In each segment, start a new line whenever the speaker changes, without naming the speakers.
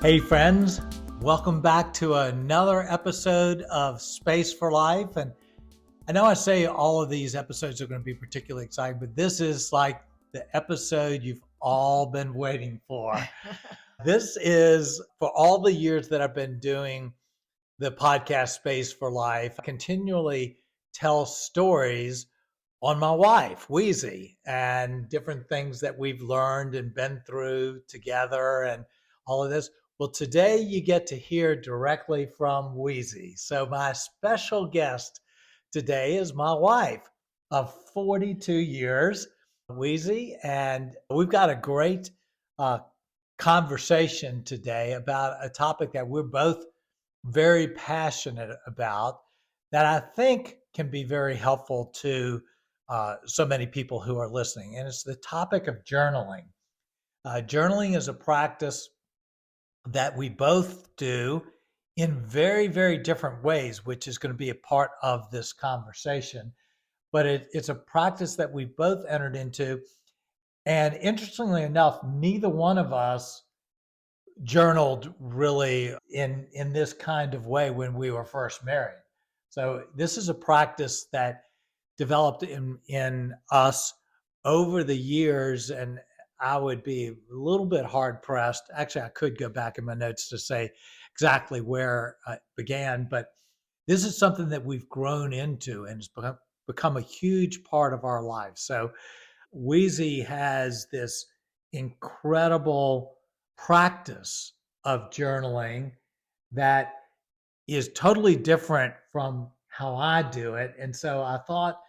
Hey friends, welcome back to another episode of Space for Life. And I know I say all of these episodes are going to be particularly exciting, but this is like the episode you've all been waiting for. This is for all the years that I've been doing the podcast Space for Life, I continually tell stories on my wife, Weezie, and different things that we've learned and been through together and all of this. Well, today you get to hear directly from Weezie. So, my special guest today is my wife of 42 years, Weezie, and we've got a great uh, conversation today about a topic that we're both very passionate about that I think can be very helpful to so many people who are listening. And it's the topic of journaling. Journaling is a practice that we both do in very, very different ways, which is going to be a part of this conversation. But it's a practice that we both entered into. And interestingly enough, neither one of us journaled really in this kind of way when we were first married. So this is a practice that developed in us over the years, and I would be a little bit hard pressed. Actually, I could go back in my notes to say exactly where it began, but this is something that we've grown into and it's become a huge part of our lives. So Weezie has this incredible practice of journaling that is totally different from how I do it. And so I thought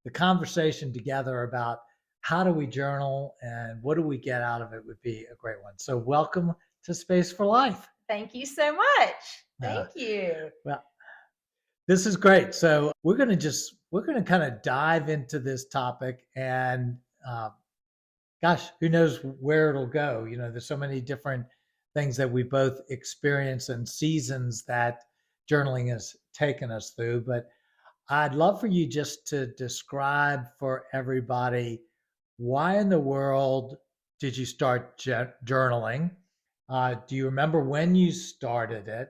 the conversation together about how do we journal and what do we get out of it would be a great one. So welcome to Space for Life.
Thank you so much.
Uh,
Thank you.
well, this is great. So we're going to kind of dive into this topic and uh, gosh, who knows where it'll go? You know, there's so many different things that we both experience and seasons that journaling has taken us through. But I'd love for you just to describe for everybody why in the world did you start journaling? Do you remember when you started it?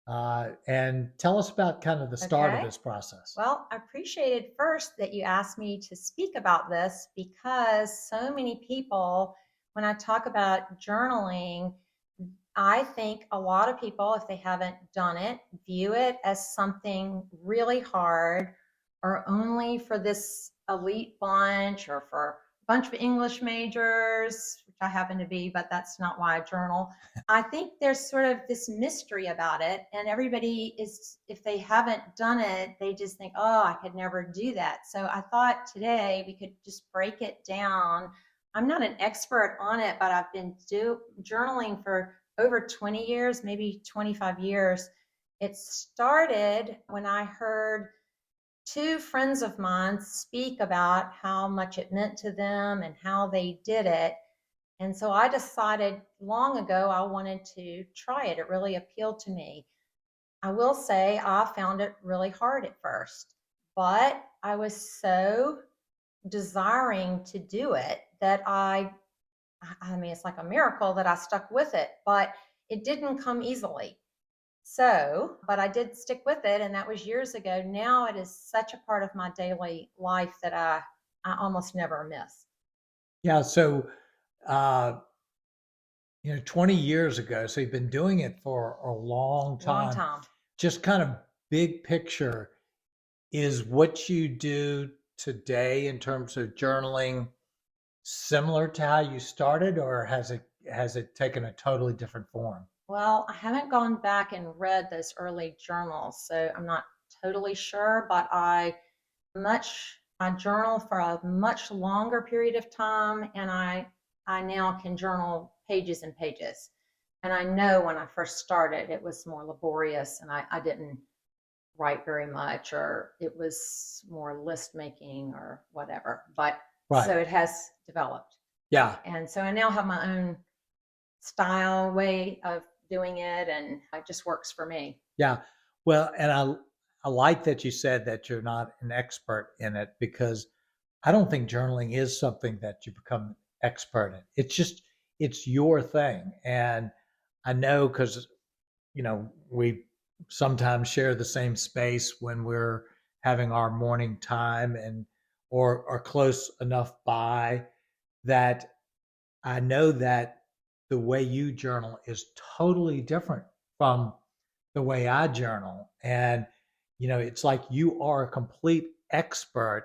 And tell us about kind of the start of
Okay.
this process.
Well, I appreciated first that you asked me to speak about this because so many people, when I talk about journaling, I think a lot of people, if they haven't done it, view it as something really hard or only for this elite bunch or for a bunch of English majors, which I happen to be, but that's not why I journal. I think there's sort of this mystery about it, and everybody is, if they haven't done it, they just think, oh, I could never do that. So I thought today we could just break it down. I'm not an expert on it, but I've been journaling for over 20 years, maybe 25 years. It started when I heard two friends of mine speak about how much it meant to them and how they did it. And so I decided long ago I wanted to try it. It really appealed to me. I will say I found it really hard at first, but I was so desiring to do it that I mean, it's like a miracle that I stuck with it, but it didn't come easily. So, but I did stick with it, and that was years ago. Now it is such a part of my daily life that I almost never miss.
Yeah. So, uh, 20 years ago. So you've been doing it for a long
Long
time.
time.
Just kind of big picture, is what you do today in terms of journaling similar to how you started, or has it taken a totally different form?
Well, I haven't gone back and read those early journals, so I'm not totally sure, but I journal for a much longer period of time, and I now can journal pages and pages. And I know when I first started it was more laborious and I didn't write very much, or it was more list making or whatever. But
Right.
so it has developed.
Yeah.
And so I now have my own style way of doing it, and it just works for me.
Yeah. Well, and I like that you said that you're not an expert in it, because I don't think journaling is something that you become expert in. It's just it's your thing. And I know because, we sometimes share the same space when we're having our morning time and or are close enough by that I know that the way you journal is totally different from the way I journal. And, it's like you are a complete expert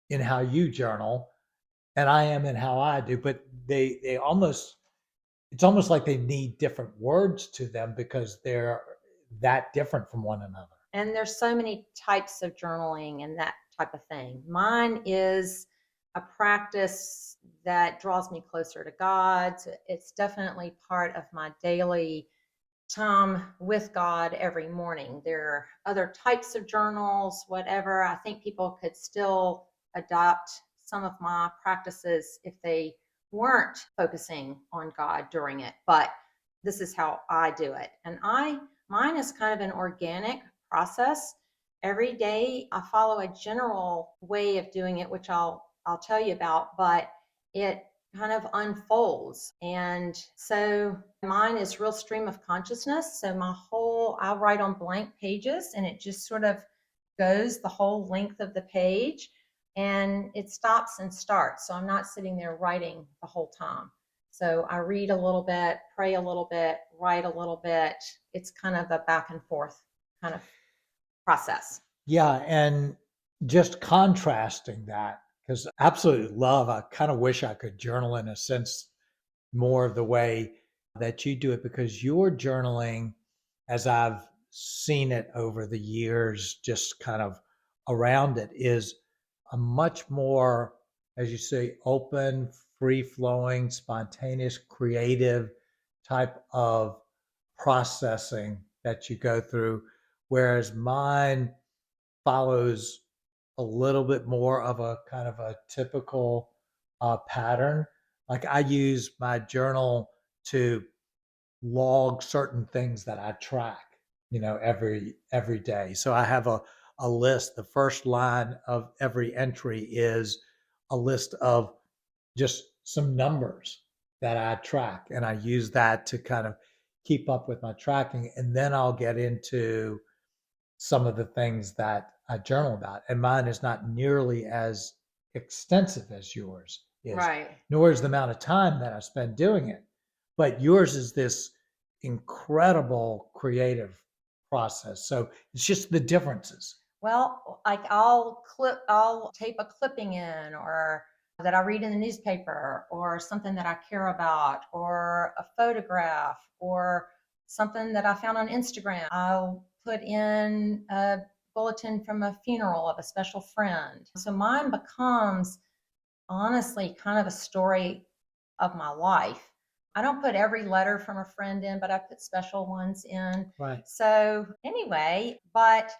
in how you journal, and I am in how I do, but they almost, it's almost like they need different words to them because they're that different from one another.
And there's so many types of journaling and that type of thing. Mine is a practice that draws me closer to God. So it's definitely part of my daily time with God every morning. There are other types of journals, whatever. I think people could still adopt some of my practices if they weren't focusing on God during it. But this is how I do it. And mine is kind of an organic process. Every day I follow a general way of doing it, which I'll tell you about, but it kind of unfolds. And so mine is real stream of consciousness. So I write on blank pages and it just sort of goes the whole length of the page and it stops and starts. So I'm not sitting there writing the whole time. So I read a little bit, pray a little bit, write a little bit. It's kind of a back and forth kind of process.
Yeah, and just contrasting that, because I absolutely love, I kind of wish I could journal in a sense more of the way that you do it, because your journaling, as I've seen it over the years, just kind of around it, is a much more, as you say, open, free flowing, spontaneous, creative type of processing that you go through. Whereas mine follows a little bit more of a kind of a typical pattern. Like I use my journal to log certain things that I track, every day. So I have a list. The first line of every entry is a list of just some numbers that I track, and I use that to kind of keep up with my tracking. And then I'll get into some of the things that I journal about. And mine is not nearly as extensive as yours is,
Right.
nor is the amount of time that I spend doing it. But yours is this incredible creative process. So it's just the differences.
Well, like I'll tape a clipping in or that I read in the newspaper or something that I care about or a photograph or something that I found on Instagram. I'll put in a bulletin from a funeral of a special friend. So mine becomes honestly kind of a story of my life. I don't put every letter from a friend in, but I put special ones in.
Right.
So anyway, but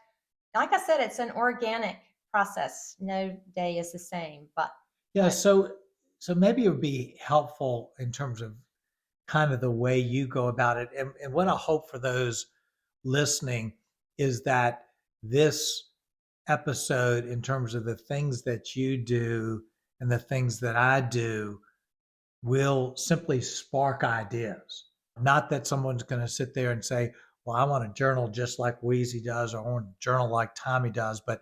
like I said, it's an organic process. No day is the same,
Yeah.
but
So maybe it would be helpful in terms of kind of the way you go about it. And what I hope for those listening is that this episode, in terms of the things that you do and the things that I do, will simply spark ideas. Not that someone's going to sit there and say, well, I want to journal just like Weezie does, or I want to journal like Tommy does. But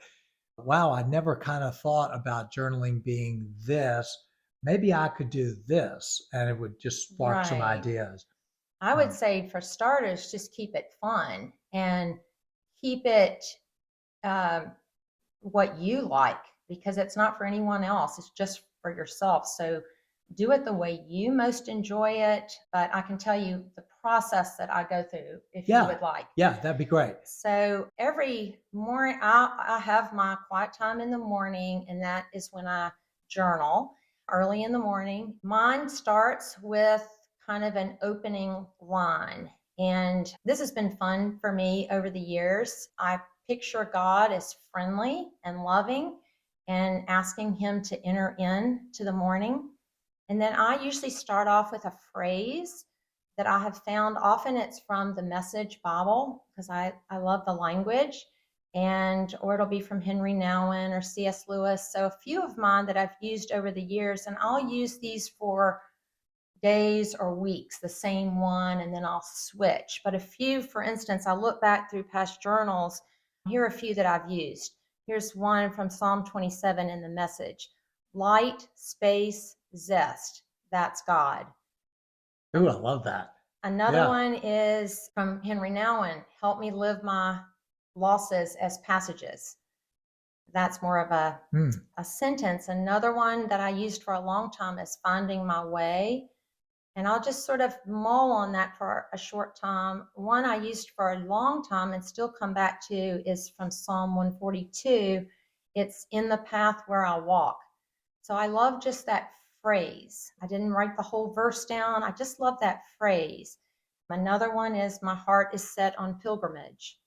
wow, I never kind of thought about journaling being this. Maybe I could do this, and it would just spark some
right.
ideas.
I would
Um,
say for starters, just keep it fun and keep it um, what you like because it's not for anyone else. It's just for yourself. So do it the way you most enjoy it. But I can tell you the process that I go through if you
yeah,
would like.
yeah, that'd be great.
So every morning, I have my quiet time in the morning, and that is when I journal early in the morning. Mine starts with kind of an opening line. And this has been fun for me over the years. I picture God as friendly and loving and asking Him to enter into the morning. And then I usually start off with a phrase that I have found. Often it's from the Message Bible because I love the language, or it'll be from Henry Nouwen or C.S. Lewis. So a few of mine that I've used over the years, and I'll use these for days or weeks, the same one, and then I'll switch. But a few, for instance, I look back through past journals. Here are a few that I've used. Here's one from Psalm 27 in the Message: light, space, zest. That's God.
Ooh, I love that.
Another
Yeah.
one is from Henry Nouwen: help me live my losses as passages. That's more of a sentence. Another one that I used for a long time is finding my way. And I'll just sort of mull on that for a short time. One I used for a long time and still come back to is from Psalm 142. It's in the path where I walk. So I love just that phrase. I didn't write the whole verse down. I just love that phrase. Another one is my heart is set on pilgrimage.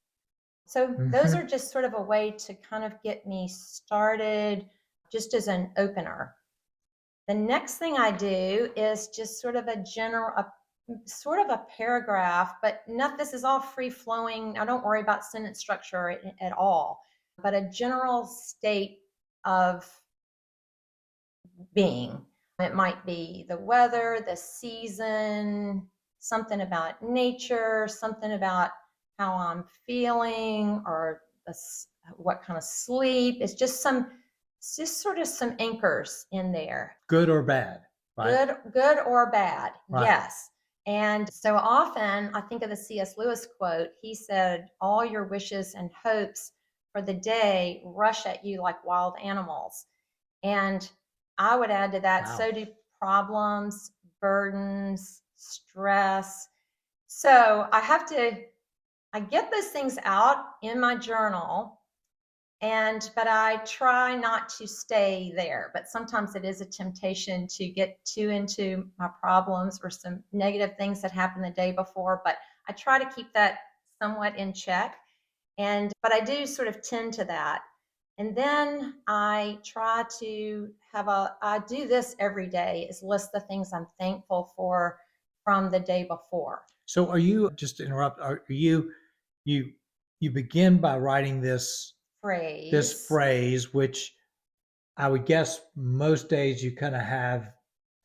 So those are just sort of a way to kind of get me started, just as an opener. The next thing I do is just sort of sort of a paragraph, but not, this is all free flowing. I don't worry about sentence structure at all, but a general state of being. It might be the weather, the season, something about nature, something about how I'm feeling, or what kind of sleep. It's just sort of some anchors in there.
Good or bad, right?
Good or bad.
Right.
Yes. And so often I think of the C.S. Lewis quote. He said, all your wishes and hopes for the day rush at you like wild animals. And I would add to that,
Wow.
so do problems, burdens, stress. So I get those things out in my journal, but I try not to stay there. But sometimes it is a temptation to get too into my problems or some negative things that happened the day before. But I try to keep that somewhat in check. But I do sort of tend to that. And then I try to I do this every day, is list the things I'm thankful for from the day before.
So are you, just to interrupt, are you you you begin by writing this phrase, which I would guess most days you kind of have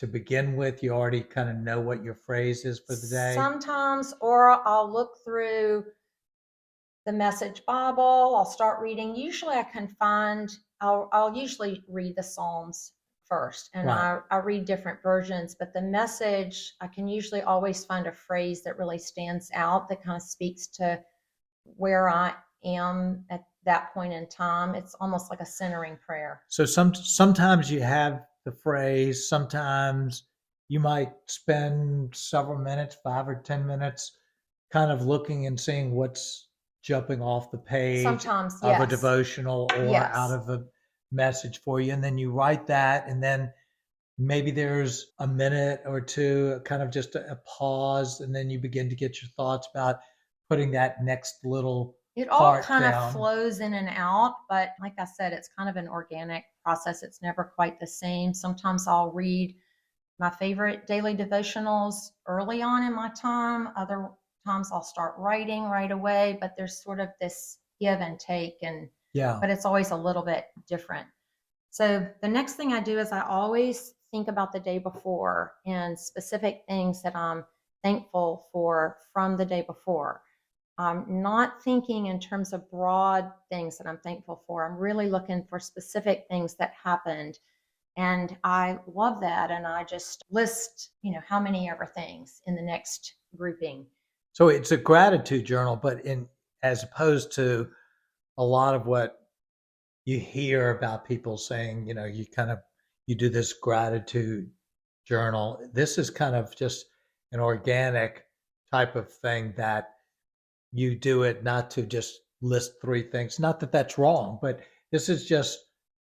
to begin with, you already kind of know what your phrase is for the day?
Sometimes, or I'll look through the Message Bible. I'll start reading. Usually I can I'll usually read the Psalms first, and
Right.
I read different versions, but the Message, I can usually always find a phrase that really stands out, that kind of speaks to where I am at that point in time. It's almost like a centering prayer.
So sometimes you have the phrase, sometimes you might spend several minutes, 5 or 10 minutes, kind of looking and seeing what's jumping off the page
Sometimes,
of a
yes.
devotional or out
Yes.
of a message for you. And then you write that, and then maybe there's a minute or two, kind of just a pause, and then you begin to get your thoughts about putting that next little
It all
part
kind of
down.
flows in and out, but like I said, it's kind of an organic process. It's never quite the same. Sometimes I'll read my favorite daily devotionals early on in my time. Other times I'll start writing right away, but there's sort of this give and take,
Yeah.
but it's always a little bit different. So the next thing I do is I always think about the day before and specific things that I'm thankful for from the day before. I'm not thinking in terms of broad things that I'm thankful for. I'm really looking for specific things that happened. And I love that. And I just list, how many ever things in the next grouping.
So it's a gratitude journal, but as opposed to a lot of what you hear about people saying, you do this gratitude journal. This is kind of just an organic type of thing that you do it not to just list three things. Not that that's wrong, but this is just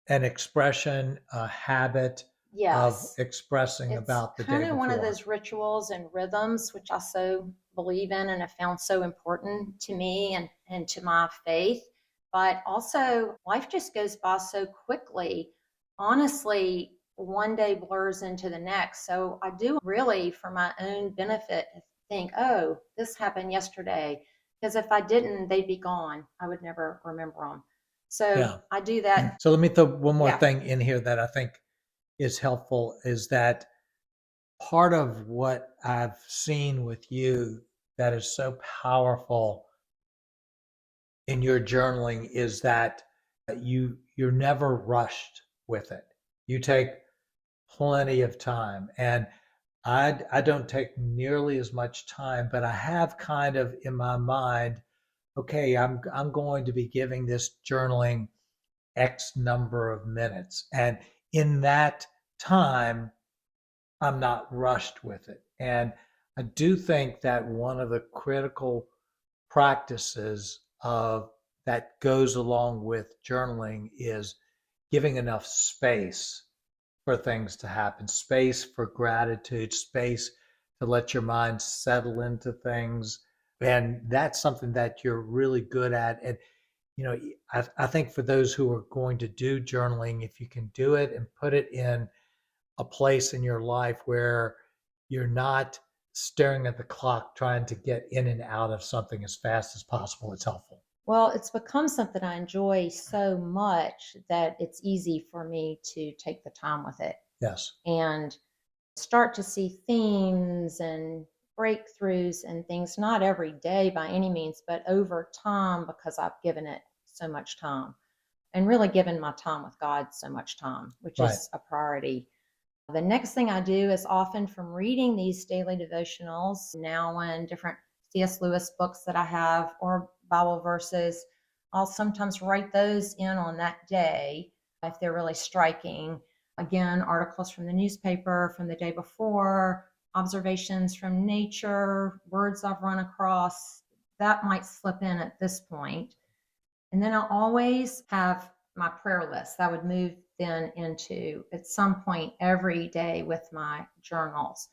an expression, a habit of
Yes.
expressing
It's
about the day
kind of one of
before.
those rituals and rhythms, which I so believe in and have found so important to me and to my faith. But also, life just goes by so quickly. Honestly, one day blurs into the next. So I do really, for my own benefit, think, oh, this happened yesterday. Because if I didn't, they'd be gone. I would never remember them. So
Yeah.
I do that.
So let me throw one more
Yeah.
thing in here that I think is helpful, is that part of what I've seen with you that is so powerful in your journaling is that you're never rushed with it. You take plenty of time, and I don't take nearly as much time, but I have kind of in my mind, okay, I'm going to be giving this journaling X number of minutes, and in that time I'm not rushed with it. And I do think that one of the critical practices of that goes along with journaling is giving enough space for things to happen, space for gratitude, space to let your mind settle into things. And that's something that you're really good at. And, I think for those who are going to do journaling, if you can do it and put it in a place in your life where you're not staring at the clock trying to get in and out of something as fast as possible, it's helpful.
Well, it's become something I enjoy so much that it's easy for me to take the time with it
Yes.
and start to see themes and breakthroughs and things, not every day by any means, but over time because I've given it so much time and really given my time with God so much time, which
Right.
is a priority. The next thing I do is often from reading these daily devotionals, now in different C.S. Lewis books that I have or Bible verses, I'll sometimes write those in on that day if they're really striking. Again, articles from the newspaper from the day before, observations from nature, words I've run across, that might slip in at this point. And then I always have my prayer list that would move then into at some point every day with my journals.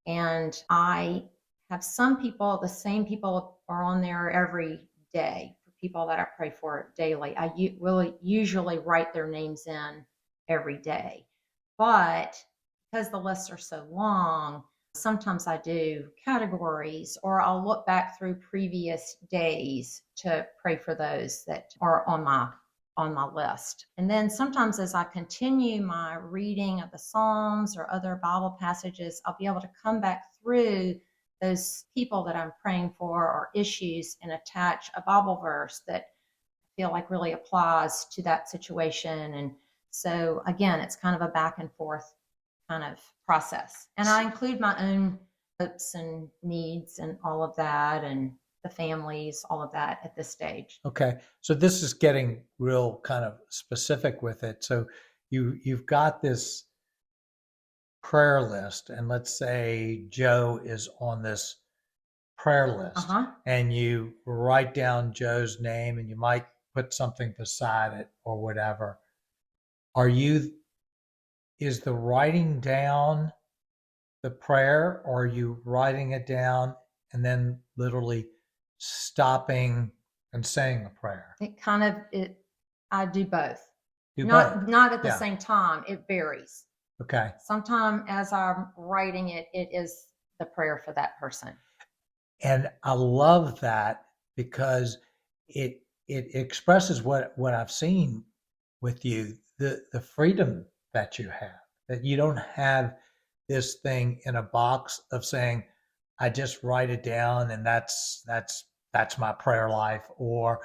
And I have some people, the same people are on there every day for people that I pray for daily. I will usually write their names in every day. But because the lists are so long, sometimes I do categories or I'll look back through previous days to pray for those that are on my list. And then sometimes as I continue my reading of the Psalms or other Bible passages, I'll be able to come back through those people that I'm praying for or issues and attach a Bible verse that I feel like really applies to that situation. And so again, it's kind of a back and forth kind of process. And I include my own hopes and needs and all of that and the families, all of that at this stage.
Okay. So this is getting real kind of specific with it. So you've got this prayer list, and let's say Joe is on this prayer list, and you write down Joe's name and you might put something beside it or whatever. Is the writing down the prayer, or are you writing it down and then literally stopping and saying a prayer?
I do both.
Do
not
both.
not at the
Yeah.
same time. It varies.
Okay.
Sometimes as I'm writing it, it is the prayer for that person.
And I love that because it expresses what I've seen with you, the freedom that you have, that you don't have this thing in a box of saying, I just write it down and that's my prayer life, or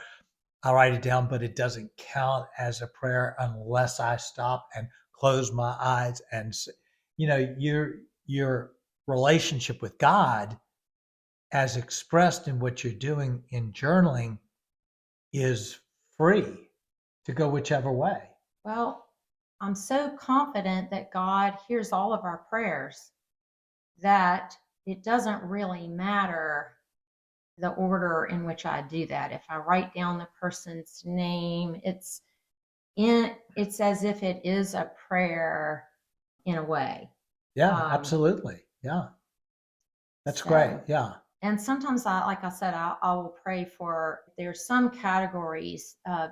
I write it down, but it doesn't count as a prayer unless I stop and close my eyes and, your relationship with God as expressed in what you're doing in journaling is free to go whichever way.
Well, I'm so confident that God hears all of our prayers that it doesn't really matter the order in which I do that. If I write down the person's name, it's as if it is a prayer in a way.
Yeah, absolutely. Yeah. That's great. Yeah.
And sometimes like I said, I will pray for, there's some categories of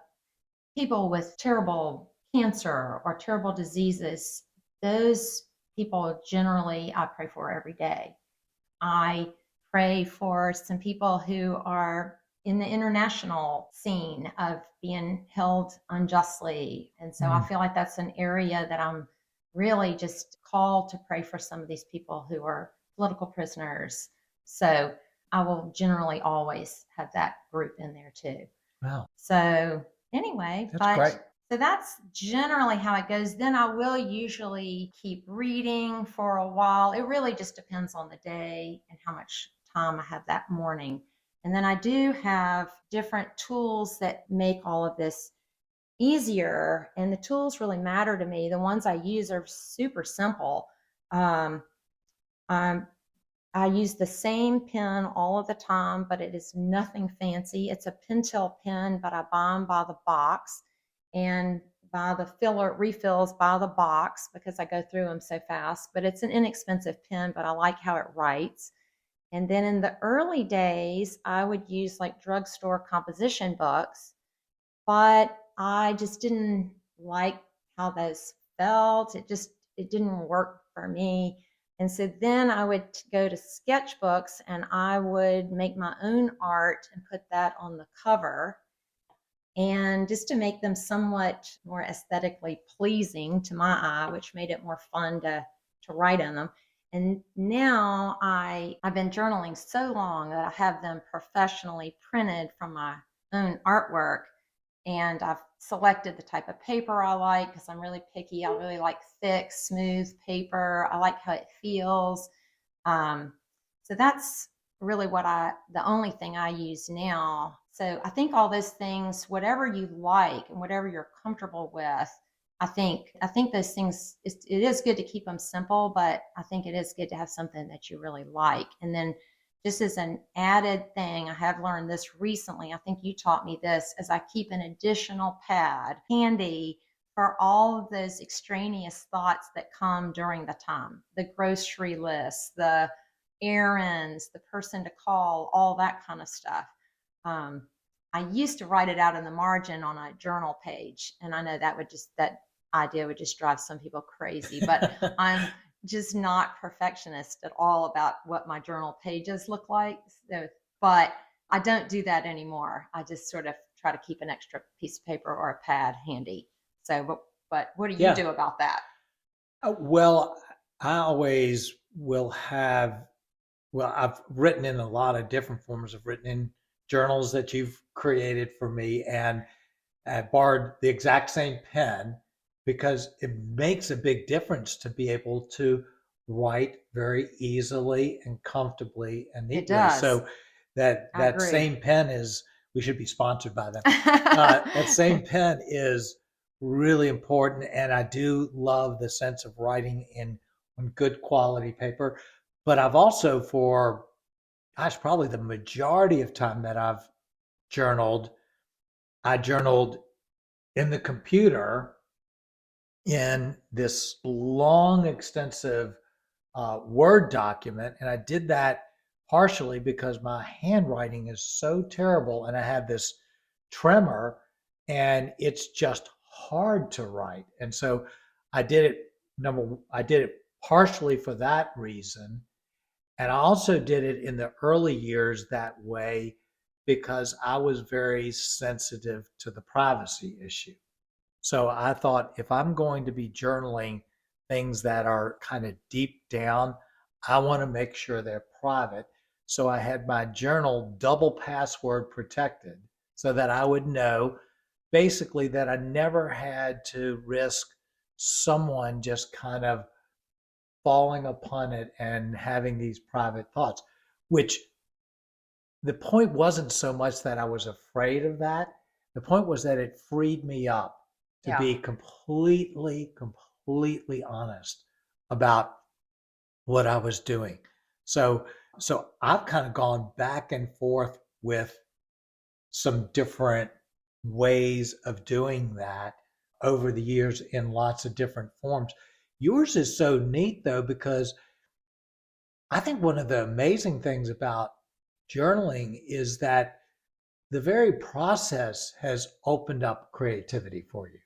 people with terrible cancer or terrible diseases. Those people generally I pray for every day. I pray for some people who are in the international scene of being held unjustly. And so I feel like that's an area that I'm really just called to pray for some of these people who are political prisoners. So I will generally always have that group in there too.
Wow.
So anyway,
That's
but
great.
so that's generally how it goes. Then I will usually keep reading for a while. It really just depends on the day and how much time I have that morning. And then I do have different tools that make all of this easier. And the tools really matter to me. The ones I use are super simple. Um, I'm I use the same pen all of the time, but it is nothing fancy. It's a Pentel pen, but I buy them by the box and buy the filler refills by the box because I go through them so fast. But it's an inexpensive pen, but I like how it writes. And then in the early days, I would use like drugstore composition books, but I just didn't like how those felt. It didn't work for me. And so then I would go to sketchbooks and I would make my own art and put that on the cover. And just to make them somewhat more aesthetically pleasing to my eye, which made it more fun to write in them. And now I've been journaling so long that I have them professionally printed from my own artwork, and I've selected the type of paper I like because I'm really picky. I really like thick, smooth paper. I like how it feels. Um, so that's really the only thing I use now. So I think all those things, whatever you like and whatever you're comfortable with, I think those things, it is good to keep them simple, but I think it is good to have something that you really like. And then just as an added thing, I have learned this recently. I think you taught me this, as I keep an additional pad handy for all of those extraneous thoughts that come during the time, the grocery list, the errands, the person to call, all that kind of stuff. I used to write it out in the margin on a journal page, and I know that idea would just drive some people crazy, but I'm just not perfectionist at all about what my journal pages look like. So, but I don't do that anymore. I just sort of try to keep an extra piece of paper or a pad handy. So, but what do you
Yeah.
do about that?
Well, I always will have, well, I've written in a lot of different forms. I've written in journals that you've created for me, and I borrowed the exact same pen because it makes a big difference to be able to write very easily and comfortably and
It
neatly.
does.
So that
I
that
agree.
same pen is, we should be sponsored by them. That same pen is really important, and I do love the sense of writing in on good quality paper. But I've also, for gosh, probably the majority of time that I've journaled, I journaled in the computer in this long, extensive Word document. And I did that partially because my handwriting is so terrible and I have this tremor and it's just hard to write. And so I did it partially for that reason. And I also did it in the early years that way because I was very sensitive to the privacy issue. So I thought, if I'm going to be journaling things that are kind of deep down, I want to make sure they're private. So I had my journal double password protected so that I would know basically that I never had to risk someone just kind of falling upon it and having these private thoughts, which the point wasn't so much that I was afraid of that. The point was that it freed me up to
Yeah.
be completely honest about what I was doing. So, so I've kind of gone back and forth with some different ways of doing that over the years in lots of different forms. Yours is so neat though, because I think one of the amazing things about journaling is that the very process has opened up creativity for you.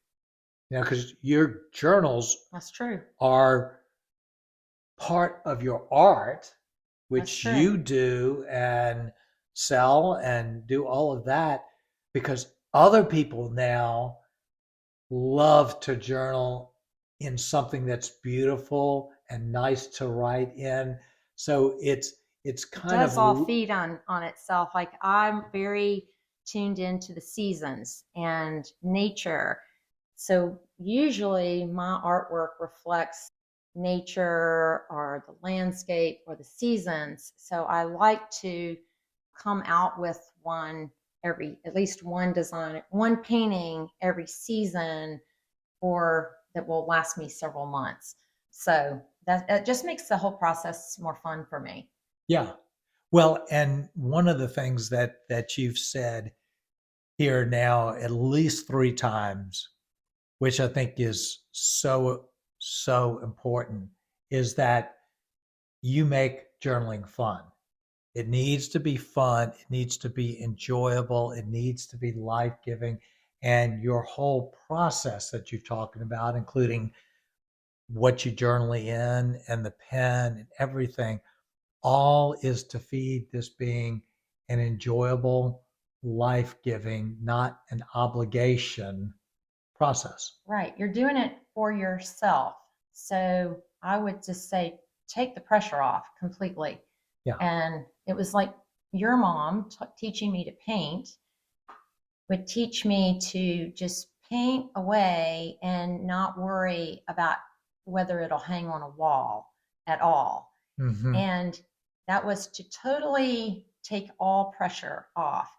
You know, because your journals
That's true.
are part of your art,
That's
which
true.
you do and sell and do all of that because other people now love to journal in something that's beautiful and nice to write in. So it's
It
kind
does
of
all feed on itself. Like I'm very tuned into the seasons and nature. So usually my artwork reflects nature or the landscape or the seasons. So I like to come out with at least one design, one painting every season, or that will last me several months. So that just makes the whole process more fun for me.
yeah. Well, and one of the things that you've said here now at least three times, which I think is so important, is that you make journaling fun. It needs to be fun. It needs to be enjoyable. It needs to be life giving. And your whole process that you're talking about, including what you journal in and the pen and everything, all is to feed this being an enjoyable, life giving, not an obligation process.
Right. You're doing it for yourself. So I would just say take the pressure off completely.
Yeah.
And it was like your mom teaching me to paint would teach me to just paint away and not worry about whether it'll hang on a wall at all.
Hmm.
And that was to totally take all pressure off.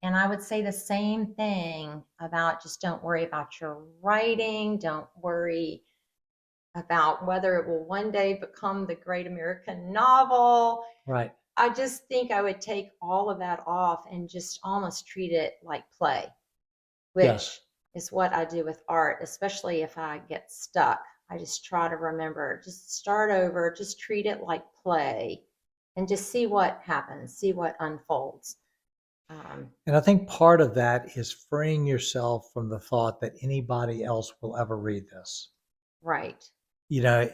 And I would say the same thing about just don't worry about your writing, don't worry about whether it will one day become the great American novel.
Right.
I just think I would take all of that off and just almost treat it like play, which
Yes.
is what I do with art, especially if I get stuck. I just try to remember, just start over, just treat it like play, and just see what happens, see what unfolds.
And I think part of that is freeing yourself from the thought that anybody else will ever read this.
Right,
You know,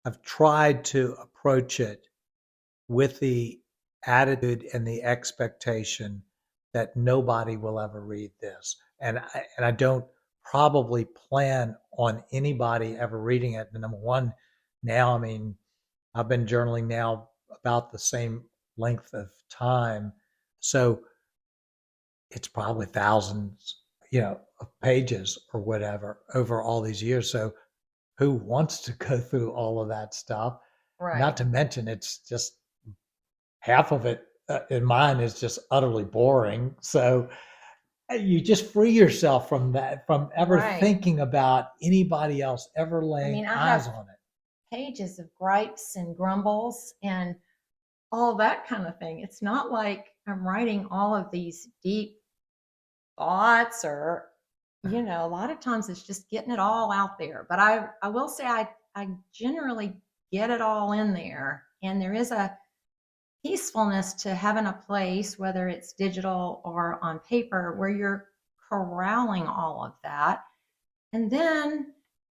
I've tried to approach it with the attitude and the expectation that nobody will ever read this. And I don't probably plan on anybody ever reading it. And number one, now, I mean, I've been journaling now about the same length of time. So it's probably thousands, of pages or whatever over all these years. So who wants to go through all of that stuff? Not
right,
to mention, it's just half of it in mine is just utterly boring. So you just free yourself from that, from ever
right.
thinking about anybody else ever
I
laying
mean, I
eyes
have
on it.
pages of gripes and grumbles and all that kind of thing. It's not like I'm writing all of these deep thoughts or a lot of times it's just getting it all out there. But I will say I generally get it all in there. And there is a peacefulness to having a place, whether it's digital or on paper, where you're corralling all of that. And then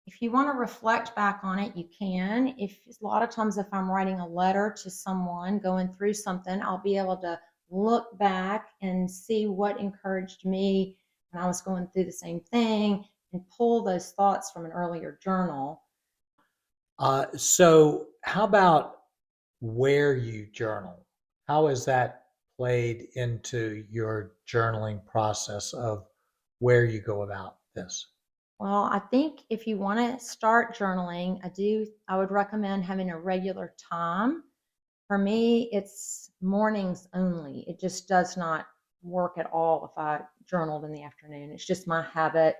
if you want to reflect back on it, you can. If a lot of times if I'm writing a letter to someone going through something, I'll be able to look back and see what encouraged me when I was going through the same thing and pull those thoughts from an earlier journal.
So, how about where you journal? How is that played into your journaling process of where you go about this?
Well, I think if you want to start journaling, I would recommend having a regular time. For me, it's mornings only. It just does not work at all if I journaled in the afternoon. It's just my habit.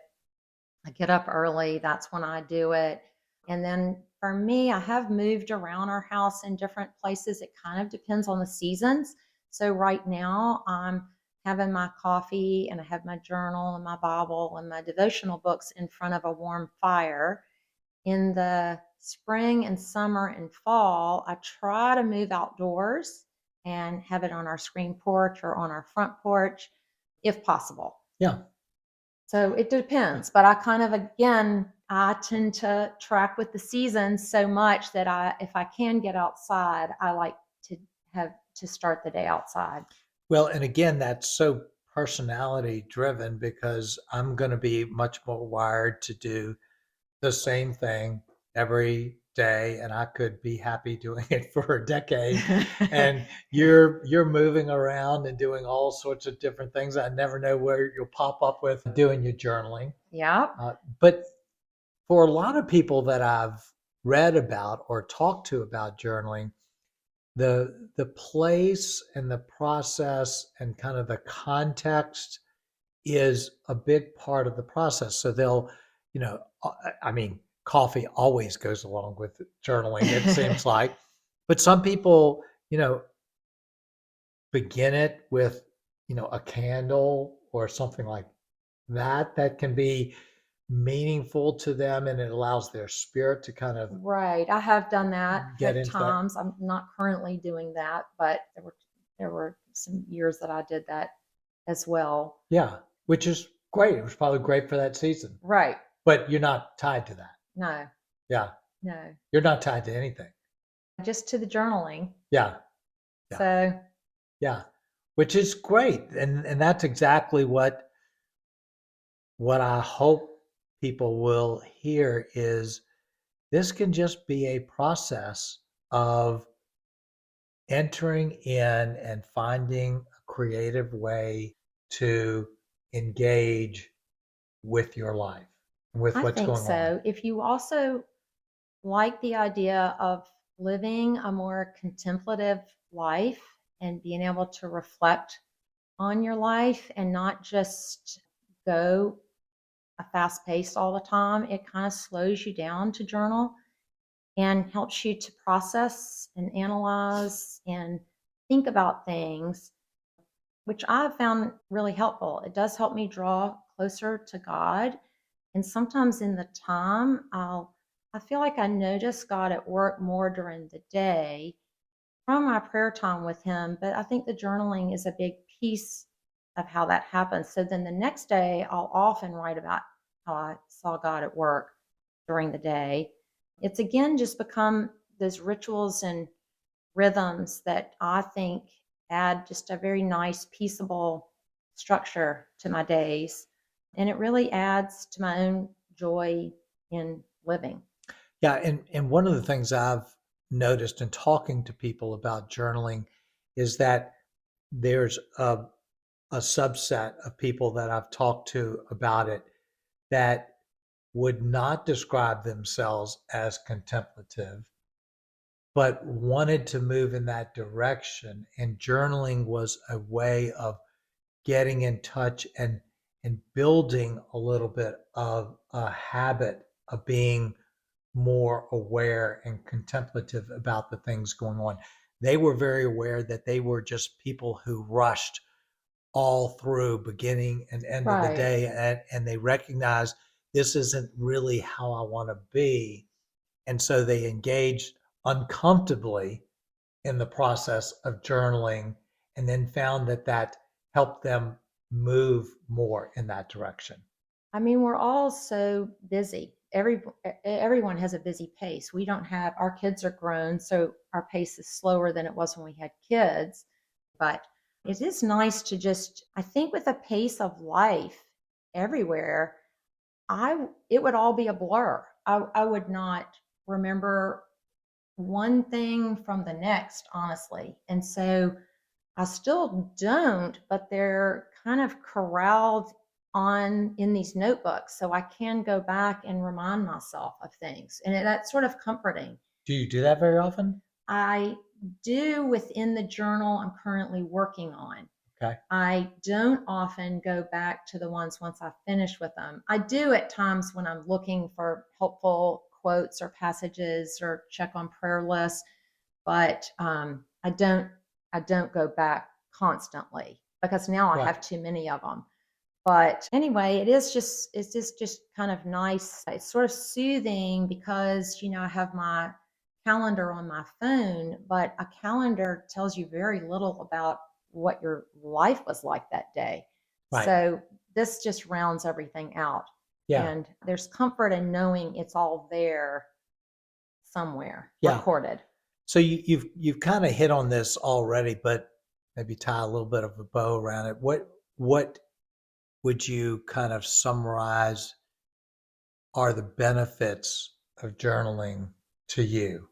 I get up early, that's when I do it. And then for me, I have moved around our house in different places. It kind of depends on the seasons. So right now, I'm having my coffee and I have my journal and my Bible and my devotional books in front of a warm fire. In the spring and summer and fall, I try to move outdoors and have it on our screen porch or on our front porch if possible.
Yeah.
So it depends, but I kind of, again, I tend to track with the seasons so much that if I can get outside, I like to have to start the day outside.
Well, and again, that's so personality driven because I'm going to be much more wired to do the same thing every day, and I could be happy doing it for a decade. And you're moving around and doing all sorts of different things. I never know where you'll pop up with doing your journaling.
Yeah.
But for a lot of people that I've read about or talked to about journaling, the place and the process and kind of the context is a big part of the process. So they'll, I mean, coffee always goes along with journaling, it seems like. But some people, begin it with, a candle or something like that can be meaningful to them, and it allows their spirit to kind of
Right. I have done that
get
at
into that.
times. I'm not currently doing that, but there were some years that I did that as well.
Yeah, which is great. It was probably great for that season,
Right.
but you're not tied to that.
No,
Yeah,
no.
you're not tied to anything.
Just to the journaling.
Yeah, yeah,
So
yeah, which is great, and that's exactly what I hope people will hear is this can just be a process of entering in and finding a creative way to engage with your life, with
I
what's
think
going on.
so. If you also like the idea of living a more contemplative life and being able to reflect on your life and not just go a fast pace all the time, it kind of slows you down to journal and helps you to process and analyze and think about things, which I've found really helpful. It does help me draw closer to God. And sometimes in the time, I feel like I notice God at work more during the day from my prayer time with Him. But I think the journaling is a big piece of how that happens. So then the next day, I'll often write about how I saw God at work during the day. It's again just become those rituals and rhythms that I think add just a very nice, peaceable structure to my days. And it really adds to my own joy in living.
Yeah, and one of the things I've noticed in talking to people about journaling is that there's a subset of people that I've talked to about it that would not describe themselves as contemplative, but wanted to move in that direction. And journaling was a way of getting in touch and building a little bit of a habit of being more aware and contemplative about the things going on. They were very aware that they were just people who rushed all through beginning and end of the
Right.
day, and they recognized this isn't really how I want to be. And so they engaged uncomfortably in the process of journaling and then found that helped them move more in that direction.
I mean, we're all so busy. Everyone has a busy pace. We don't have our kids are grown, so our pace is slower than it was when we had kids. But it is nice to just, I think, with the pace of life everywhere, I it would all be a blur. I would not remember one thing from the next, honestly. And so I still don't, but they're kind of corralled on in these notebooks. So I can go back and remind myself of things. And that's sort of comforting.
Do you do that very often?
I do within the journal I'm currently working on.
Okay.
I don't often go back to the ones once I finish with them. I do at times when I'm looking for helpful quotes or passages or check on prayer lists, but I don't go back constantly because now I have
Right.
too many of them. But anyway, it's just kind of nice. It's sort of soothing because I have my calendar on my phone, but a calendar tells you very little about what your life was like that day.
Right.
So this just rounds everything out.
Yeah.
And there's comfort in knowing it's all there somewhere
Yeah.
recorded.
So you've kind of hit on this already, but maybe tie a little bit of a bow around it. What would you kind of summarize are the benefits of journaling to you?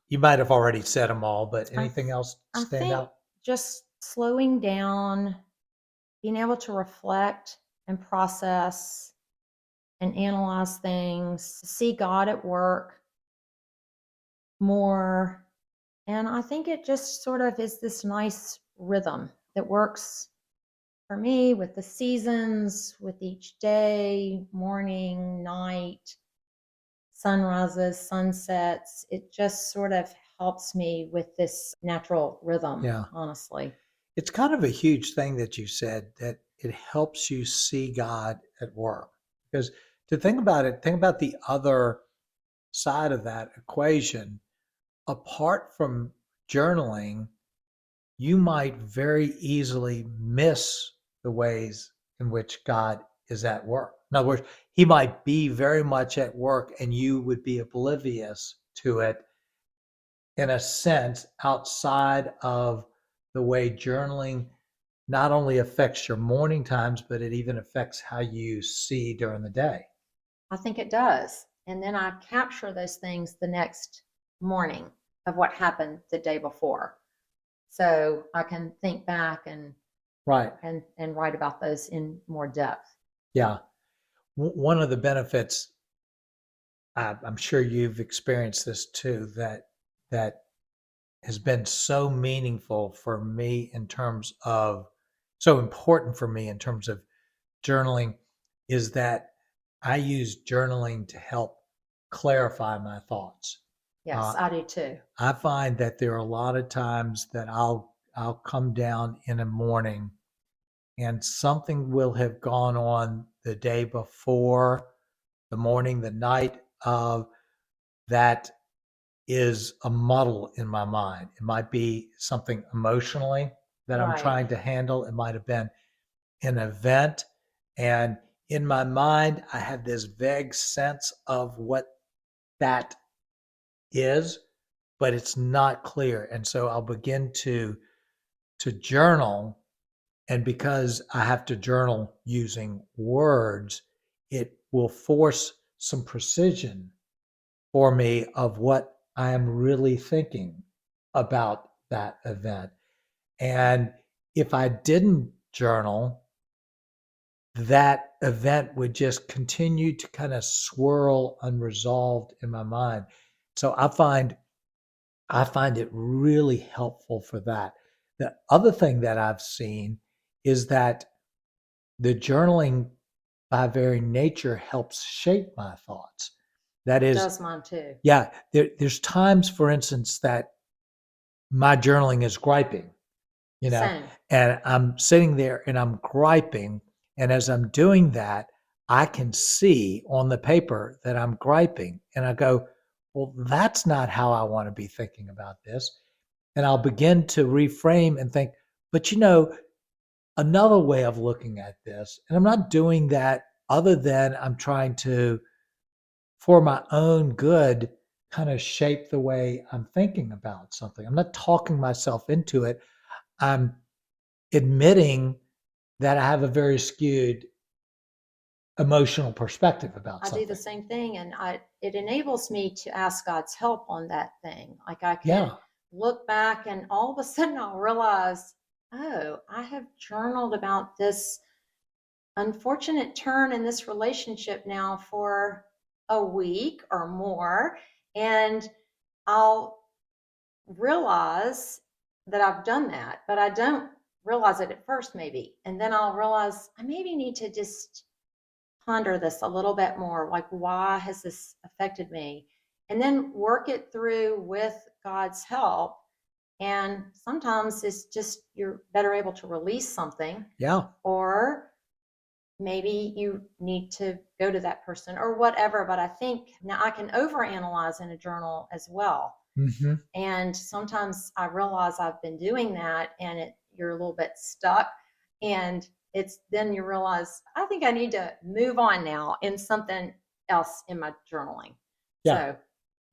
You might have already said them all, but
I,
anything
th-
else
I
stand
think
out?
just slowing down, being able to reflect and process and analyze things, see God at work more. And I think it just sort of is this nice rhythm that works for me with the seasons, with each day, morning, night, sunrises, sunsets. It just sort of helps me with this natural rhythm,
Yeah.
honestly.
It's kind of a huge thing that you said, that it helps you see God at work. Because to think about it, think about the other side of that equation. Apart from journaling, you might very easily miss the ways in which God is at work. In other words, he might be very much at work and you would be oblivious to it, in a sense, outside of the way journaling not only affects your morning times, but it even affects how you see during the day.
I think it does. And then I capture those things the next morning of what happened the day before. So I can think back
Right.
and write about those in more depth.
Yeah. One of the benefits, I'm sure you've experienced this too, that has been so meaningful for me in terms of, so important for me in terms of journaling, is that I use journaling to help clarify my thoughts.
Yes,
Uh,
I do too.
I find that there are a lot of times that I'll come down in a morning and something will have gone on the day before, the morning, the night of, that is a muddle in my mind. It might be something emotionally that I'm
Right.
trying to handle. It might have been an event. And in my mind, I have this vague sense of what that is, but it's not clear. And so I'll begin to journal. And because I have to journal using words, it will force some precision for me of what I am really thinking about that event. And if I didn't journal, that event would just continue to kind of swirl unresolved in my mind. So I find it really helpful for that. The other thing that I've seen is that the journaling by very nature helps shape my thoughts. That
It
is,
does mine too.
yeah, there's times, for instance, that my journaling is griping, you know,
Same.
and I'm sitting there and I'm griping. And as I'm doing that, I can see on the paper that I'm griping. And I go, well, that's not how I want to be thinking about this. And I'll begin to reframe and think, but another way of looking at this, and I'm not doing that other than I'm trying to, for my own good, kind of shape the way I'm thinking about something. I'm not talking myself into it. I'm admitting that I have a very skewed emotional perspective about
I do the
something.
same thing, and I it enables me to ask God's help on that thing. Like I can
Yeah.
look back and all of a sudden I'll realize, oh, I have journaled about this unfortunate turn in this relationship now for a week or more, and I'll realize that I've done that, but I don't realize it at first maybe. And then I'll realize I maybe need to just ponder this a little bit more, like why has this affected me, and then work it through with God's help. And sometimes it's just you're better able to release something,
Yeah.
or maybe you need to go to that person or whatever. But I think now I can overanalyze in a journal as well,
Hmm.
and sometimes I realize I've been doing that and you're a little bit stuck. And it's then you realize, I think I need to move on now in something else in my journaling.
Yeah.
So,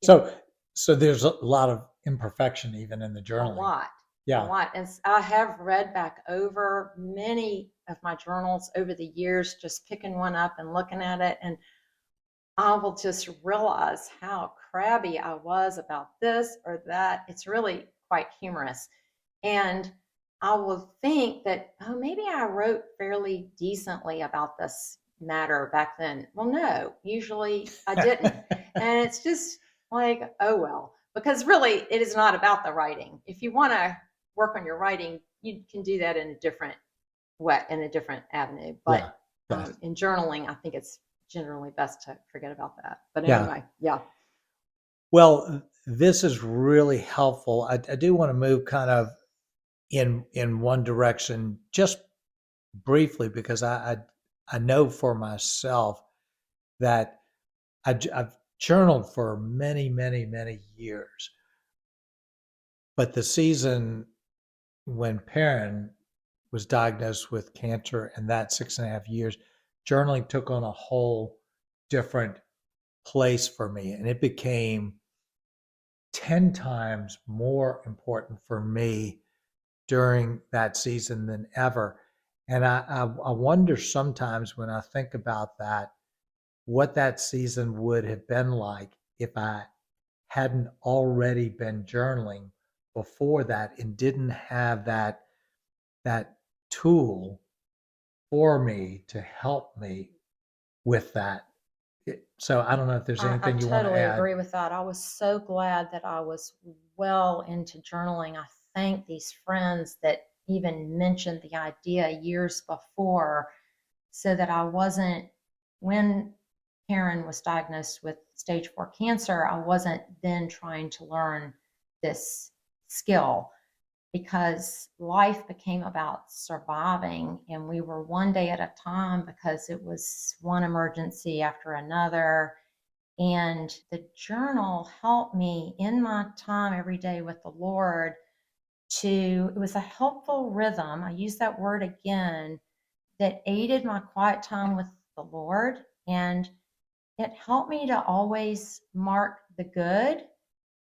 you know,
So, so there's a lot of imperfection even in the
a
journaling.
lot, a
Yeah.
lot. And I have read back over many of my journals over the years, just picking one up and looking at it. And I will just realize how crabby I was about this or that. It's really quite humorous. And I will think that, oh, maybe I wrote fairly decently about this matter back then. Well, no, usually I didn't. And it's just like, oh, well, because really it is not about the writing. If you want to work on your writing, you can do that in a different way, in a different avenue.
Yeah.
But in journaling, I think it's generally best to forget about that. But
Yeah.
anyway, yeah.
Well, this is really helpful. I do want to move kind of in one direction just briefly because I know for myself that I've journaled for many, many, many years. But the season when Perrin was diagnosed with cancer and that 6.5 years, journaling took on a whole different place for me. And it became 10 times more important for me during that season than ever. And I wonder sometimes when I think about that, what that season would have been like if I hadn't already been journaling before that and didn't have that tool for me to help me with that. So I don't know if there's
I
anything you want to
totally
add.
agree with that. I was so glad that I was well into journaling. I thank these friends that even mentioned the idea years before so that I wasn't, when Karen was diagnosed with stage 4 cancer, I wasn't then trying to learn this skill because life became about surviving and we were one day at a time because it was one emergency after another. And the journal helped me in my time every day with the Lord it was a helpful rhythm. I use that word again that aided my quiet time with the Lord. And it helped me to always mark the good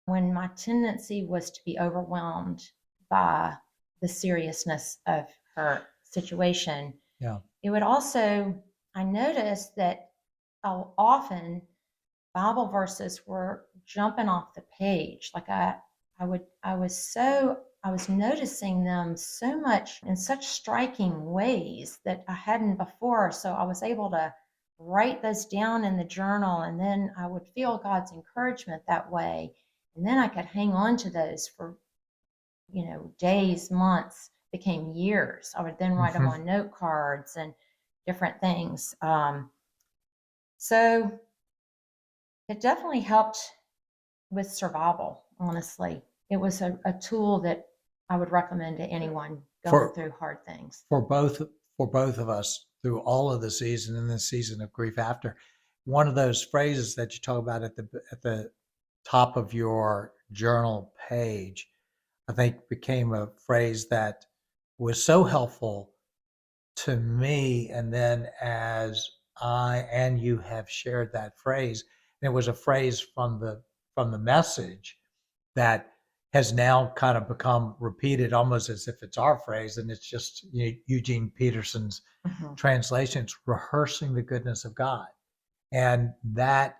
when my tendency was to be overwhelmed by the seriousness of her situation.
Yeah.
It would also, I noticed that often Bible verses were jumping off the page. Like I was noticing them so much in such striking ways that I hadn't before. So I was able to write those down in the journal and then I would feel God's encouragement that way. And then I could hang on to those for, days, months, became years. I would then write them on note cards and different things. So it definitely helped with survival, honestly. It was a tool that I would recommend to anyone going through hard things.
For both of us through all of the season and the season of grief after. One of those phrases that you talk about at the top of your journal page, I think became a phrase that was so helpful to me. And then as I and you have shared that phrase, and it was a phrase from the message that has now kind of become repeated almost as if it's our phrase, and it's just Eugene Peterson's translation. It's rehearsing the goodness of God. And that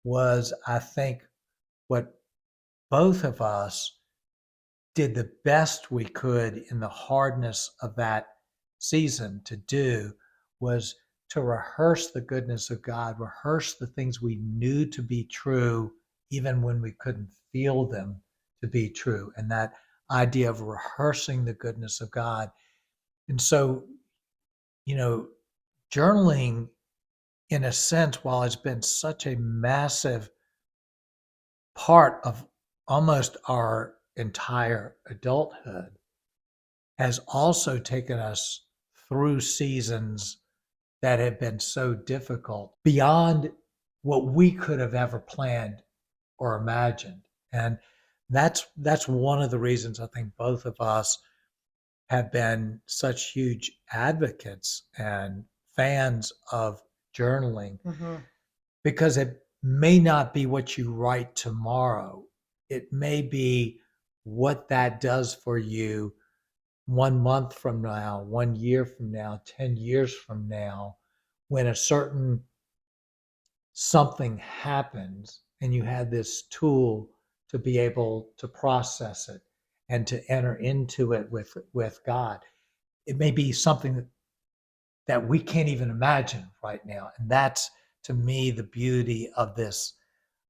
was, I think, what both of us did the best we could in the hardness of that season to do was to rehearse the goodness of God, rehearse the things we knew to be true, even when we couldn't feel them to be true. And that idea of rehearsing the goodness of God. And so, journaling, in a sense, while it's been such a massive part of almost our entire adulthood, has also taken us through seasons that have been so difficult beyond what we could have ever planned or imagined. And that's one of the reasons I think both of us have been such huge advocates and fans of journaling, because it may not be what you write tomorrow. It may be what that does for you 1 month from now, 1 year from now, 10 years from now, when a certain something happens and you had this tool to be able to process it and to enter into it with God. It may be something that we can't even imagine right now. And that's, to me, the beauty of this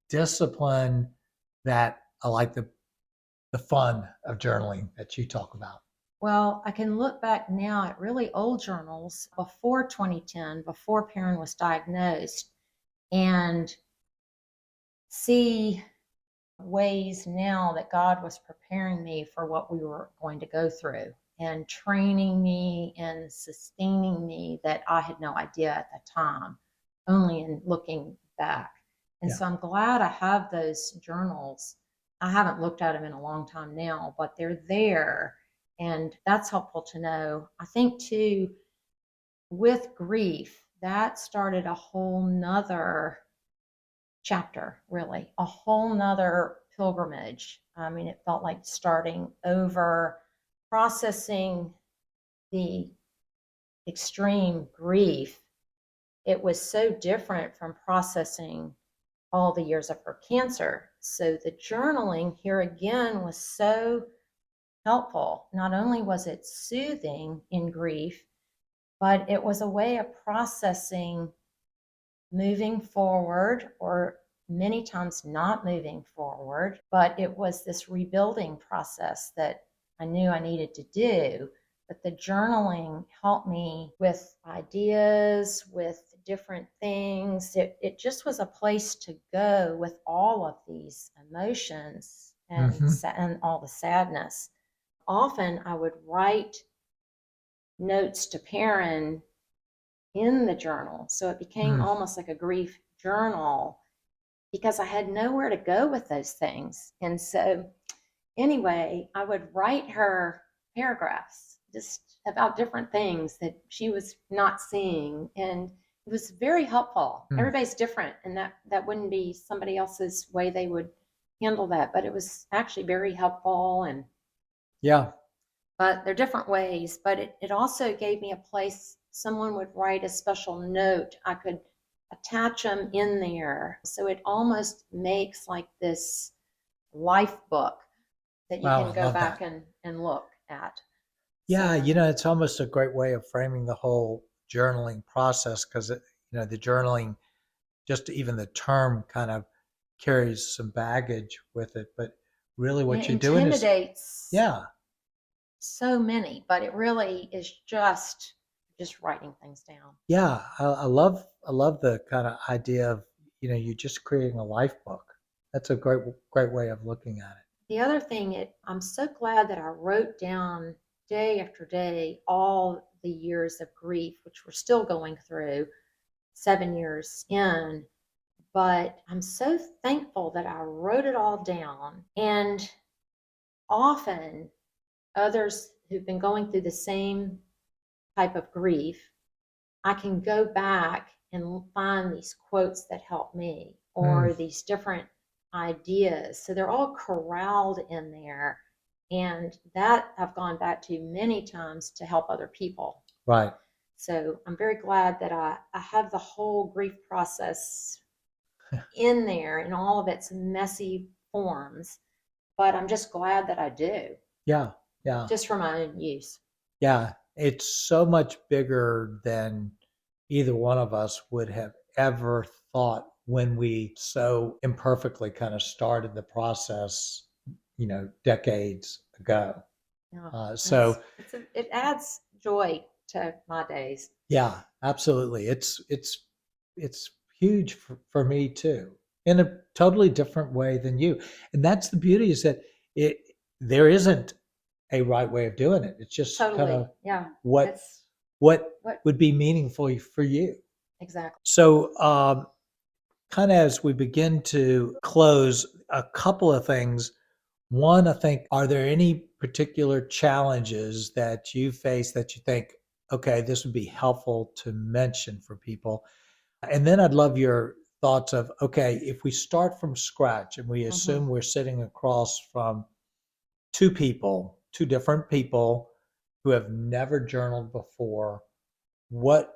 discipline, that I like the fun of journaling that you talk about.
Well, I can look back now at really old journals before 2010, before Perrin was diagnosed, and see ways now that God was preparing me for what we were going to go through and training me and sustaining me that I had no idea at the time, only in looking back. And
Yeah.
so I'm glad I have those journals. I haven't looked at them in a long time now, but they're there. And that's helpful to know. I think too, with grief, that started a whole nother chapter, really, a whole nother pilgrimage. I mean, it felt like starting over, processing the extreme grief. It was so different from processing all the years of her cancer. So the journaling here again was so helpful. Not only was it soothing in grief, but it was a way of processing moving forward, or many times not moving forward. But it was this rebuilding process that I knew I needed to do. But the journaling helped me with ideas, with different things. It just was a place to go with all of these emotions and,
Mm-hmm.
and all the sadness. Often I would write notes to Perrin in the journal. So it became
Mm.
almost like a grief journal because I had nowhere to go with those things. And so, anyway, I would write her paragraphs just about different things that she was not seeing. And it was very helpful.
Mm.
Everybody's different, and that wouldn't be somebody else's way they would handle that. But it was actually very helpful. And
Yeah.
but they're different ways. But it also gave me a place. Someone would write a special note. I could attach them in there. So it almost makes like this life book that you
Wow,
can
I
go
love
back
that.
and look at.
Yeah,
So,
it's almost a great way of framing the whole journaling process, because the journaling, just even the term kind of carries some baggage with it. But really,
and it
what you're doing is,
intimidates
yeah,
so many, but it really is just writing things down.
yeah. I love the kind of idea of you just creating a life book. That's a great way of looking at it.
The other thing, I'm so glad that I wrote down day after day all the years of grief, which we're still going through 7 years in. But I'm so thankful that I wrote it all down. And often, others who've been going through the same type of grief, I can go back and find these quotes that help me,
Mm,
or these different ideas. So they're all corralled in there. And that I've gone back to many times to help other people.
right.
So I'm very glad that I have the whole grief process in there in all of its messy forms. But I'm just glad that I do,
Yeah, yeah.
just for my own use.
Yeah, it's so much bigger than either one of us would have ever thought when we so imperfectly kind of started the process, decades ago.
Yeah,
So
it adds joy to my days.
yeah, absolutely. It's huge for me too, in a totally different way than you. And that's the beauty, is that it there isn't a right way of doing it. It's just kind
Totally.
of
Yeah.
what
It's
what
what
would be meaningful for you.
exactly.
So, kind of as we begin to close, a couple of things. One, I think, are there any particular challenges that you face that you think, okay, this would be helpful to mention for people? And then I'd love your thoughts of, okay, if we start from scratch and we
Hmm.
assume we're sitting across from two different people who have never journaled before, what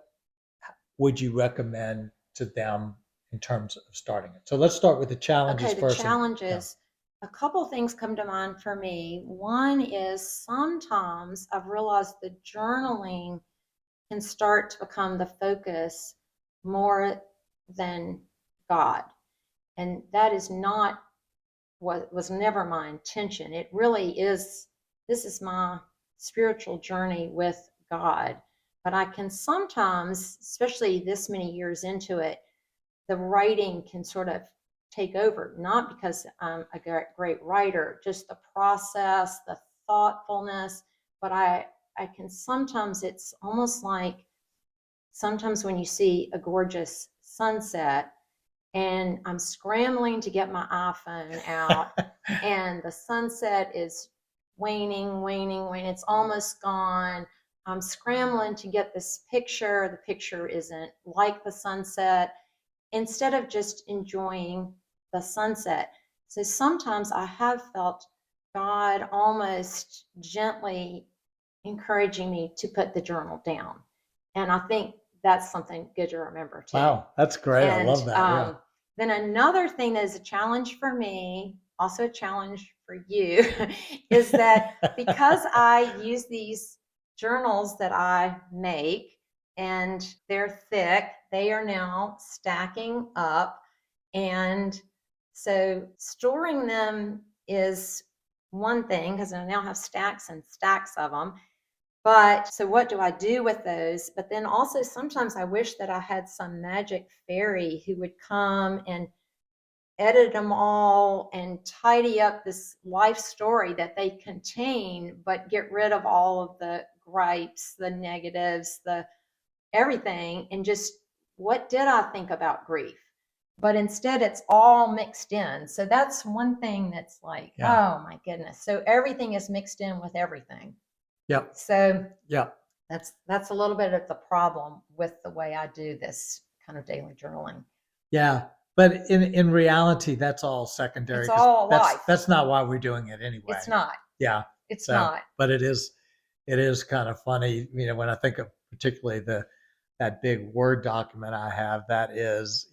would you recommend to them in terms of starting it? So let's start with the challenges
Okay, the
first. Yeah.
challenges. A couple things come to mind for me. One is sometimes I've realized that journaling can start to become the focus more than God. And that is not what was never my intention. It really is, this is my spiritual journey with God. But I can sometimes, especially this many years into it, the writing can sort of take over, not because I'm a great writer, just the process, the thoughtfulness. But I can sometimes, it's almost like sometimes when you see a gorgeous sunset and I'm scrambling to get my iPhone out and the sunset is waning. It's almost gone. I'm scrambling to get this picture. The picture isn't like the sunset, instead of just enjoying the sunset. So sometimes I have felt God almost gently encouraging me to put the journal down. And I think that's something good to remember too.
Wow, that's great. I
And
love that. Yeah.
then another thing that is a challenge for me, also a challenge for you, is that because I use these journals that I make and they're thick, they are now stacking up. And so storing them is one thing because I now have stacks and stacks of them. But so what do I do with those? But then also sometimes I wish that I had some magic fairy who would come and edit them all and tidy up this life story that they contain, but get rid of all of the gripes, the negatives, the everything, and just what did I think about grief? But instead, it's all mixed in. So that's one thing that's like,
Yeah.
oh my goodness. So everything is mixed in with everything.
Yep.
So
Yep.
that's a little bit of the problem with the way I do this kind of daily journaling.
Yeah. But in reality, that's all secondary
It's
because
all life.
that's not why we're doing it anyway.
It's not.
Yeah.
It's
So,
not.
but it is kind of funny, when I think of particularly that big Word document I have that is,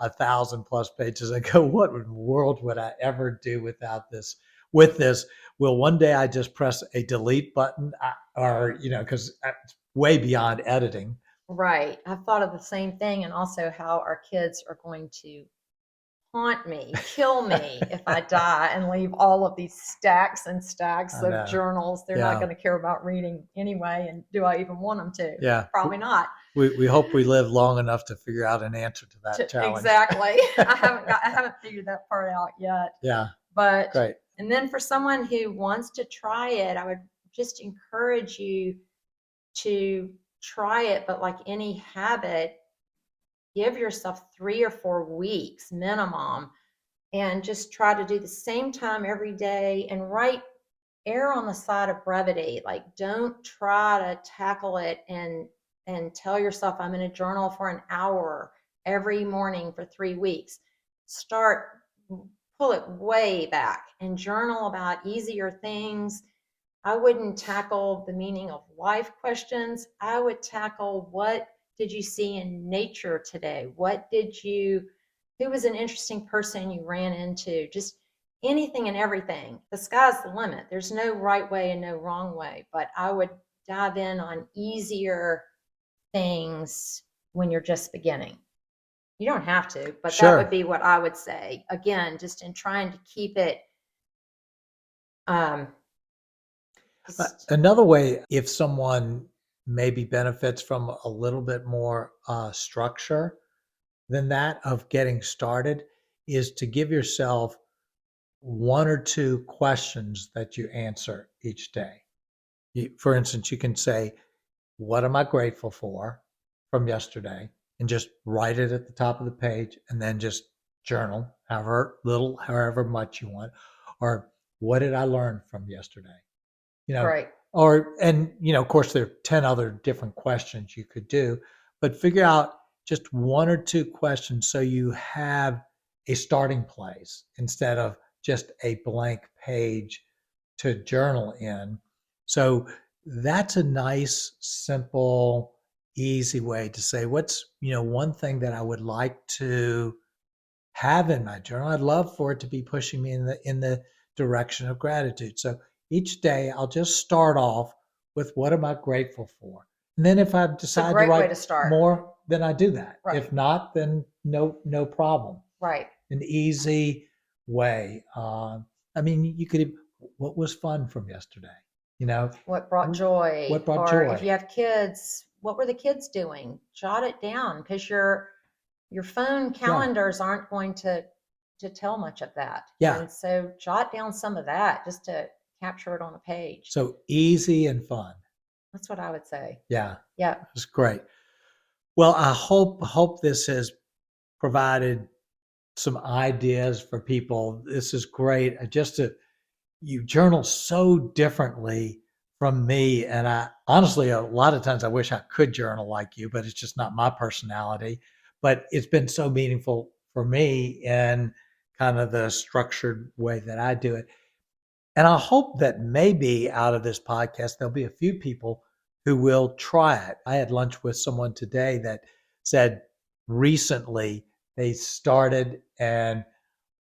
1,000+ pages. I go, what in the world would I ever do without this? With this, will one day I just press a delete button, or because it's way beyond editing.
Right. I've thought of the same thing, and also how our kids are going to haunt me, kill me if I die and leave all of these stacks and stacks of journals. They're not going to care about reading anyway. And do I even want them to?
Yeah.
Probably not.
We hope we live long enough to figure out an answer to that challenge.
Exactly. I haven't figured that part out yet.
Yeah.
But
great.
And then for someone who wants to try it, I would just encourage you to try it, but like any habit, give yourself 3 or 4 weeks minimum and just try to do the same time every day and err on the side of brevity. Like don't try to tackle it and tell yourself I'm in a journal for an hour every morning for 3 weeks. Pull it way back and journal about easier things. I wouldn't tackle the meaning of life questions. I would tackle what did you see in nature today? Who was an interesting person you ran into? Just anything and everything. The sky's the limit. There's no right way and no wrong way, but I would dive in on easier things when you're just beginning. You don't have to, but
Sure.
That would be what I would say. Again, just in trying to keep it
another way, if someone maybe benefits from a little bit more structure than that of getting started, is to give yourself 1 or 2 questions that you answer each day. For instance, you can say, what am I grateful for from yesterday? And just write it at the top of the page and then just journal however little, however much you want. Or what did I learn from yesterday?
Right.
Of course, there are 10 other different questions you could do, but figure out just 1 or 2 questions so you have a starting place instead of just a blank page to journal in. So that's a nice, simple, easy way to say what's, one thing that I would like to have in my journal. I'd love for it to be pushing me in the direction of gratitude. So each day I'll just start off with what am I grateful for? And then if I
It's a
decide to
great way
write
to start.
more, then I do that.
Right.
If not, then no problem.
Right.
An easy way. I mean, you could. What was fun from yesterday? You know,
What brought joy?
what brought
Or if you
joy?
have kids, what were the kids doing? Jot it down, because your phone
Yeah,
calendars aren't going to tell much of that.
yeah.
And so jot down some of that just to capture it on a page.
So easy and fun.
That's what I would say.
Yeah,
Yeah.
it's great. Well, I hope this has provided some ideas for people. This is great. Just to you journal so differently from me, and I honestly a lot of times I wish I could journal like you, but it's just not my personality. But it's been so meaningful for me in kind of the structured way that I do it. And I hope that maybe out of this podcast, there'll be a few people who will try it. I had lunch with someone today that said recently they started and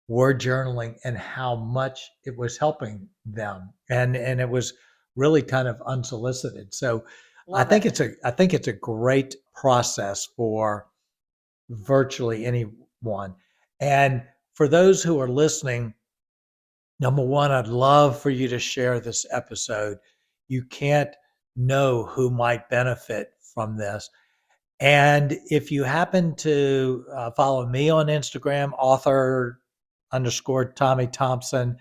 were journaling and how much it was helping them. And it was really kind of unsolicited. So
Love it.
I think it's a great process for virtually anyone. And for those who are listening, number one, I'd love for you to share this episode. You can't know who might benefit from this. And if you happen to follow me on Instagram, author underscore Tommy Thompson,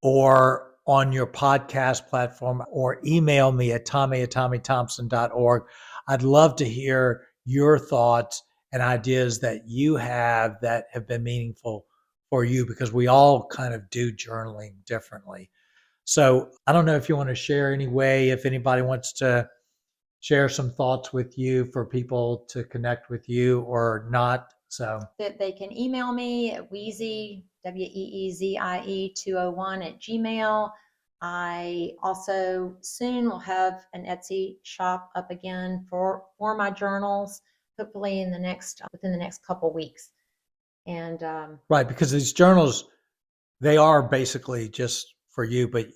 or on your podcast platform, or email me at tommy@tommythompson.org. I'd love to hear your thoughts and ideas that you have that have been meaningful for you, because we all kind of do journaling differently. So I don't know if you want to share any way, if anybody wants to share some thoughts with you for people to connect with you or not. So
That they can email me at Weezie, Weezie 201 at Gmail. I also soon will have an Etsy shop up again for my journals, hopefully within the next couple weeks. And
right, because these journals, they are basically just for you, but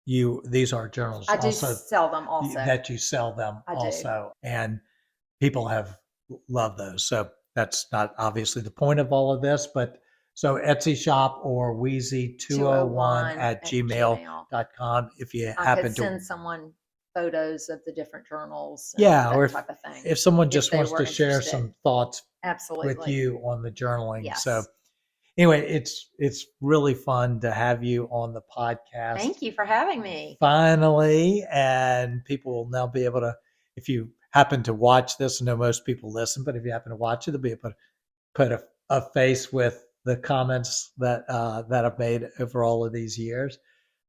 these are journals
I do
also
sell them also.
that you sell them
I do.
also, and people have loved those. So that's not obviously the point of all of this, but so Etsy shop or Weezie 201 at gmail.com if you
I
happen
could
to.
send someone photos of the different journals and
Yeah, or
that type of thing.
if someone
If
just
they
wants
were
to share
interested.
some thoughts with
Absolutely.
you on the journaling. So
Yes.
anyway, it's really fun to have you on the podcast.
Thank you for having me.
Finally, and people will now be able to, if you happen to watch this, I know most people listen, but if you happen to watch it, they'll be able to put a face with the comments that I've made over all of these years.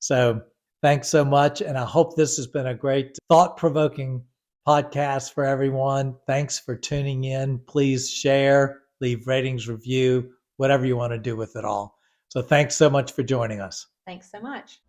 So thanks so much, and I hope this has been a great, thought-provoking podcast for everyone. Thanks for tuning in. Please share, leave ratings, review, whatever you want to do with it all. So thanks so much for joining us.
Thanks so much.